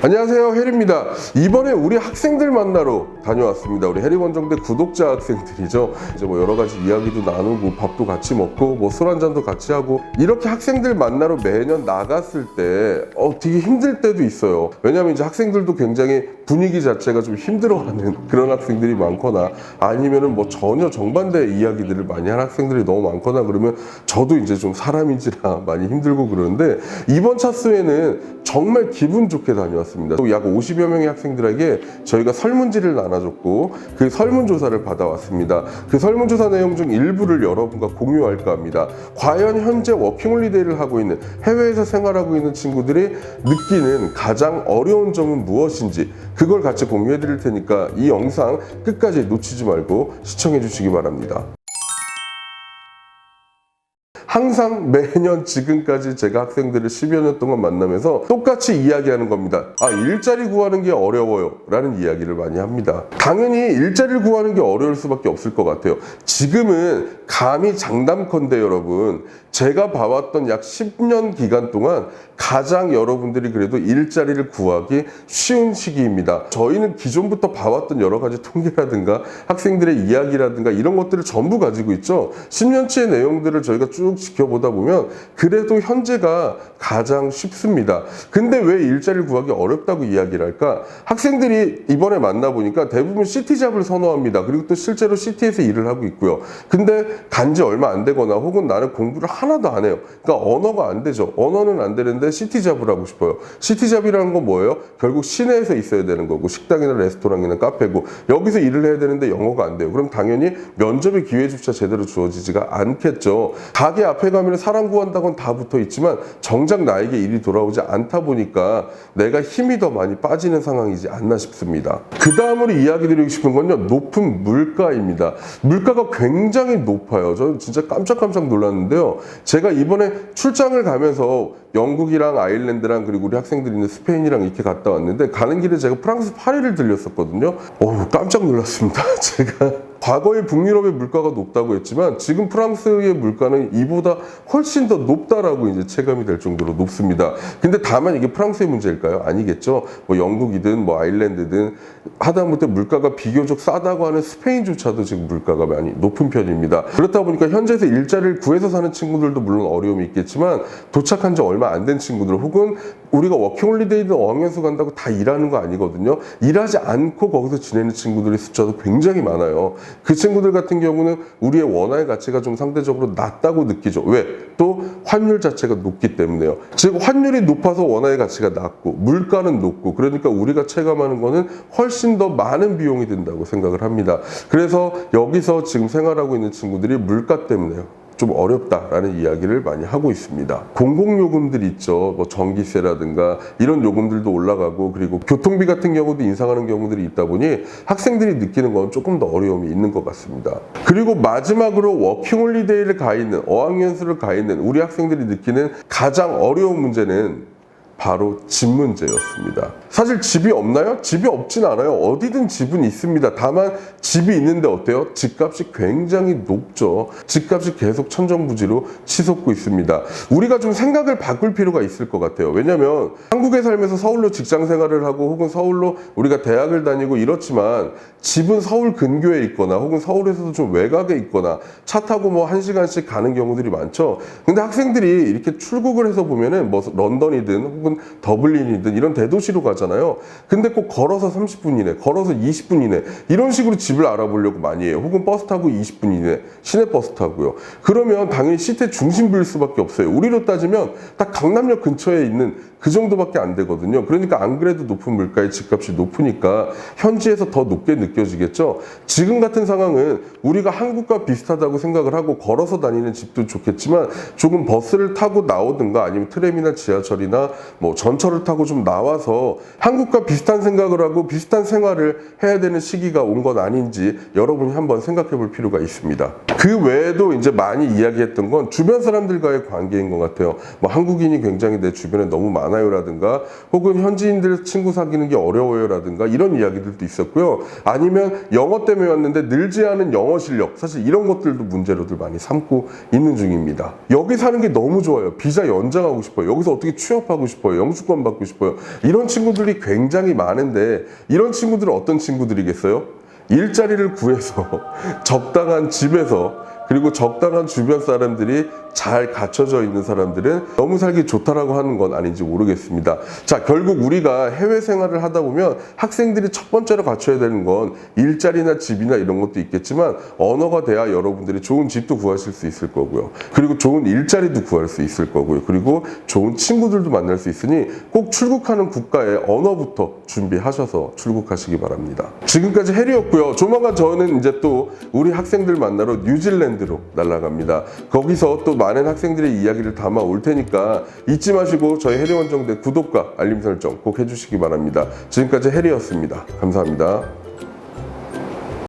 안녕하세요, 해리입니다. 이번에 우리 학생들 만나러 다녀왔습니다. 우리 해리원정대 구독자 학생들이죠. 이제 뭐 여러 가지 이야기도 나누고 밥도 같이 먹고 뭐 술 한잔도 같이 하고 이렇게 학생들 만나러 매년 나갔을 때 되게 힘들 때도 있어요. 왜냐면 이제 학생들도 굉장히 분위기 자체가 좀 힘들어하는 그런 학생들이 많거나 아니면은 뭐 전혀 정반대 이야기들을 많이 하는 학생들이 너무 많거나 그러면 저도 이제 좀 사람인지라 많이 힘들고 그러는데 이번 차수에는 정말 기분 좋게 다녀왔습니다. 또 약 50여 명의 학생들에게 저희가 설문지를 나눠줬고 그 설문조사를 받아왔습니다. 그 설문조사 내용 중 일부를 여러분과 공유할까 합니다. 과연 현재 워킹홀리데이를 하고 있는 해외에서 생활하고 있는 친구들이 느끼는 가장 어려운 점은 무엇인지 그걸 같이 공유해 드릴 테니까 이 영상 끝까지 놓치지 말고 시청해 주시기 바랍니다. 항상 매년 지금까지 제가 학생들을 10여 년 동안 만나면서 똑같이 이야기하는 겁니다. 일자리 구하는 게 어려워요 라는 이야기를 많이 합니다. 당연히 일자리를 구하는 게 어려울 수밖에 없을 것 같아요. 지금은 감히 장담컨대 여러분, 제가 봐왔던 약 10년 기간 동안 가장 여러분들이 그래도 일자리를 구하기 쉬운 시기입니다. 저희는 기존부터 봐왔던 여러 가지 통계라든가 학생들의 이야기라든가 이런 것들을 전부 가지고 있죠. 10년치의 내용들을 저희가 쭉 지켜보다 보면 그래도 현재가 가장 쉽습니다. 근데 왜 일자리를 구하기 어렵다고 이야기를 할까? 학생들이 이번에 만나보니까 대부분 CT잡을 선호합니다. 그리고 또 실제로 CT에서 일을 하고 있고요. 근데 간지 얼마 안 되거나 혹은 나는 공부를 하나도 안 해요. 그러니까 언어가 안 되죠. 언어는 안 되는데 CT잡을 하고 싶어요. CT잡이라는 건 뭐예요? 결국 시내에서 있어야 되는 거고 식당이나 레스토랑이나 카페고 여기서 일을 해야 되는데 영어가 안 돼요. 그럼 당연히 면접의 기회조차 제대로 주어지지가 않겠죠. 가게 앞에 가면 사람 구한다고는 다 붙어 있지만 정작 나에게 일이 돌아오지 않다 보니까 내가 힘이 더 많이 빠지는 상황이지 않나 싶습니다. 그 다음으로 이야기 드리고 싶은 건요, 높은 물가입니다. 물가가 굉장히 높아요. 저는 진짜 깜짝 놀랐는데요. 제가 이번에 출장을 가면서 영국이랑 아일랜드랑 그리고 우리 학생들이 있는 스페인이랑 이렇게 갔다 왔는데 가는 길에 제가 프랑스 파리를 들렸었거든요. 깜짝 놀랐습니다. 제가 과거에 북유럽의 물가가 높다고 했지만 지금 프랑스의 물가는 이보다 훨씬 더 높다라고 이제 체감이 될 정도로 높습니다. 근데 다만 이게 프랑스의 문제일까요? 아니겠죠. 뭐 영국이든 뭐 아일랜드든 하다못해 물가가 비교적 싸다고 하는 스페인조차도 지금 물가가 많이 높은 편입니다. 그렇다 보니까 현지에서 일자리를 구해서 사는 친구들도 물론 어려움이 있겠지만 도착한 지 얼마 안 된 친구들 혹은 우리가 워킹홀리데이든 어학연수 간다고 다 일하는 거 아니거든요. 일하지 않고 거기서 지내는 친구들의 숫자도 굉장히 많아요. 그 친구들 같은 경우는 우리의 원화의 가치가 좀 상대적으로 낮다고 느끼죠. 왜? 또 환율 자체가 높기 때문에요. 즉 환율이 높아서 원화의 가치가 낮고 물가는 높고 그러니까 우리가 체감하는 거는 훨씬 더 많은 비용이 든다고 생각을 합니다. 그래서 여기서 지금 생활하고 있는 친구들이 물가 때문에요. 좀 어렵다라는 이야기를 많이 하고 있습니다. 공공요금들이 있죠. 뭐 전기세라든가 이런 요금들도 올라가고 그리고 교통비 같은 경우도 인상하는 경우들이 있다 보니 학생들이 느끼는 건 조금 더 어려움이 있는 것 같습니다. 그리고 마지막으로 워킹홀리데이를 가 있는 어학연수를 가 있는 우리 학생들이 느끼는 가장 어려운 문제는 바로 집 문제였습니다. 사실 집이 없나요? 집이 없진 않아요. 어디든 집은 있습니다. 다만 집이 있는데 어때요? 집값이 굉장히 높죠. 집값이 계속 천정부지로 치솟고 있습니다. 우리가 좀 생각을 바꿀 필요가 있을 것 같아요. 왜냐면 한국에 살면서 서울로 직장 생활을 하고 혹은 서울로 우리가 대학을 다니고 이렇지만 집은 서울 근교에 있거나 혹은 서울에서도 좀 외곽에 있거나 차 타고 뭐 1시간씩 가는 경우들이 많죠. 근데 학생들이 이렇게 출국을 해서 보면은 뭐 런던이든 혹은 더블린이든 이런 대도시로 가잖아요. 근데 꼭 걸어서 30분 이내, 걸어서 20분 이내 이런 식으로 집을 알아보려고 많이 해요. 혹은 버스 타고 20분 이내, 시내버스 타고요. 그러면 당연히 시내 중심부일 수밖에 없어요. 우리로 따지면 딱 강남역 근처에 있는 그 정도밖에 안 되거든요. 그러니까 안 그래도 높은 물가의 집값이 높으니까 현지에서 더 높게 느껴지겠죠. 지금 같은 상황은 우리가 한국과 비슷하다고 생각을 하고 걸어서 다니는 집도 좋겠지만 조금 버스를 타고 나오든가 아니면 트램이나 지하철이나 뭐 전철을 타고 좀 나와서 한국과 비슷한 생각을 하고 비슷한 생활을 해야 되는 시기가 온 건 아닌지 여러분이 한번 생각해 볼 필요가 있습니다. 그 외에도 이제 많이 이야기했던 건 주변 사람들과의 관계인 것 같아요. 뭐 한국인이 굉장히 내 주변에 너무 많아 않아요라든가 혹은 현지인들 친구 사귀는 게 어려워요라든가 이런 이야기들도 있었고요. 아니면 영어 때문에 왔는데 늘지 않은 영어 실력, 사실 이런 것들도 문제로들 많이 삼고 있는 중입니다. 여기 사는 게 너무 좋아요. 비자 연장하고 싶어요. 여기서 어떻게 취업하고 싶어요. 영주권 받고 싶어요. 이런 친구들이 굉장히 많은데 이런 친구들은 어떤 친구들이겠어요? 일자리를 구해서 적당한 집에서 그리고 적당한 주변 사람들이 잘 갖춰져 있는 사람들은 너무 살기 좋다라고 하는 건 아닌지 모르겠습니다. 자, 결국 우리가 해외 생활을 하다 보면 학생들이 첫 번째로 갖춰야 되는 건 일자리나 집이나 이런 것도 있겠지만 언어가 돼야 여러분들이 좋은 집도 구하실 수 있을 거고요. 그리고 좋은 일자리도 구할 수 있을 거고요. 그리고 좋은 친구들도 만날 수 있으니 꼭 출국하는 국가의 언어부터 준비하셔서 출국하시기 바랍니다. 지금까지 해리였고요. 조만간 저는 이제 또 우리 학생들 만나러 뉴질랜드로 날아갑니다. 거기서 또 많은 학생들의 이야기를 담아 올 테니까 잊지 마시고 저희 해리원정대 구독과 알림 설정 꼭 해주시기 바랍니다. 지금까지 해리였습니다. 감사합니다.